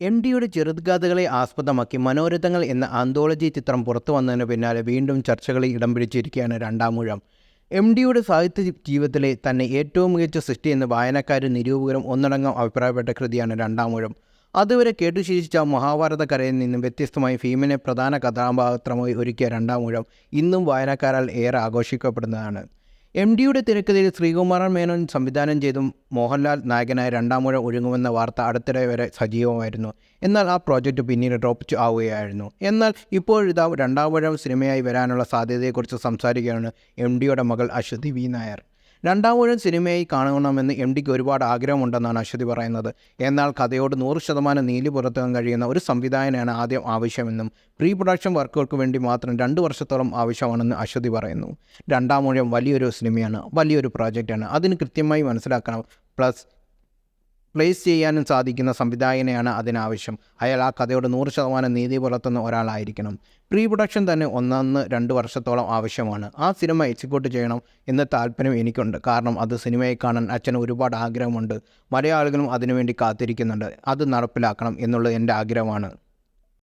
എം.ഡിയുടെ ചെറുകഥകളെ ആസ്പദമാക്കി മനോരഥങ്ങൾ എന്ന ആന്തോളജി ചിത്രം പുറത്തു വന്നതിന് പിന്നാലെ വീണ്ടും ചർച്ചകളിൽ ഇടം പിടിച്ചിരിക്കുകയാണ് രണ്ടാമൂഴം. എം.ഡിയുടെ സാഹിത്യ ജീവിതത്തിലെ തന്നെ ഏറ്റവും മികച്ച സൃഷ്ടിയെന്ന് വായനക്കാരും നിരൂപകരും ഒന്നടങ്കം അഭിപ്രായപ്പെട്ട കൃതിയാണ് രണ്ടാമൂഴം. അതുവരെ കേട്ടുശീലിച്ച മഹാഭാരത കഥയിൽ നിന്നും വ്യത്യസ്തമായി ഭീമനെ പ്രധാന കഥാപാത്രമായി ഒരുക്കിയ രണ്ടാമൂഴം ഇന്നും വായനക്കാരാൽ ഏറെ ആഘോഷിക്കപ്പെടുന്നതാണ്. എം.ഡിയുടെ തിരക്കഥയിൽ ശ്രീകുമാരൻ മേനോൻ സംവിധാനം ചെയ്തും മോഹൻലാൽ നായകനായ രണ്ടാമൂഴം ഒരുങ്ങുമെന്ന വാർത്ത അടുത്തിടെ വരെ സജീവമായിരുന്നു. എന്നാൽ ആ പ്രോജക്റ്റ് പിന്നീട് ഡ്രോപ്പ് ആവുകയായിരുന്നു. എന്നാൽ ഇപ്പോഴിതാ രണ്ടാമൂഴം സിനിമയായി വരാനുള്ള സാധ്യതയെക്കുറിച്ച് സംസാരിക്കുകയാണ് എം.ഡിയുടെ മകൾ അശ്വതി വി. നായർ. രണ്ടാമൂഴം സിനിമയായി കാണണമെന്ന് എം.ഡിക്ക് ഒരുപാട് ആഗ്രഹമുണ്ടെന്നാണ് അശ്വതി പറയുന്നത്. എന്നാൽ കഥയോട് 100% നീതി പുലർത്താൻ കഴിയുന്ന ഒരു സംവിധായകനാണ് ആദ്യം ആവശ്യമെന്നും പ്രീ പ്രൊഡക്ഷൻ വർക്കുകൾക്ക് വേണ്ടി മാത്രം 2 വർഷത്തോളം ആവശ്യമാണെന്ന് അശ്വതി പറയുന്നു. രണ്ടാമൂഴം വലിയൊരു സിനിമയാണ്, വലിയൊരു പ്രോജക്റ്റാണ്. അതിന് കൃത്യമായി മനസ്സിലാക്കണം. പ്ലേസ് ചെയ്യാനും സാധിക്കുന്ന സംവിധായകനെയാണ് അതിനാവശ്യം. അയാൾ ആ കഥയോട് 100% നീതി പുലർത്തുന്ന ഒരാളായിരിക്കണം. പ്രീ പ്രൊഡക്ഷൻ തന്നെ 1-2 വർഷത്തോളം ആവശ്യമാണ്. ആ സിനിമ എക്സിക്യൂട്ട് ചെയ്യണം എന്ന താല്പര്യം എനിക്കുണ്ട്. കാരണം അത് സിനിമയെ കാണാൻ അച്ഛന് ഒരുപാട് ആഗ്രഹമുണ്ട്. മലയാളികളും അതിനുവേണ്ടി കാത്തിരിക്കുന്നുണ്ട്. അത് നടപ്പിലാക്കണം എന്നുള്ളത് എൻ്റെ ആഗ്രഹമാണ്.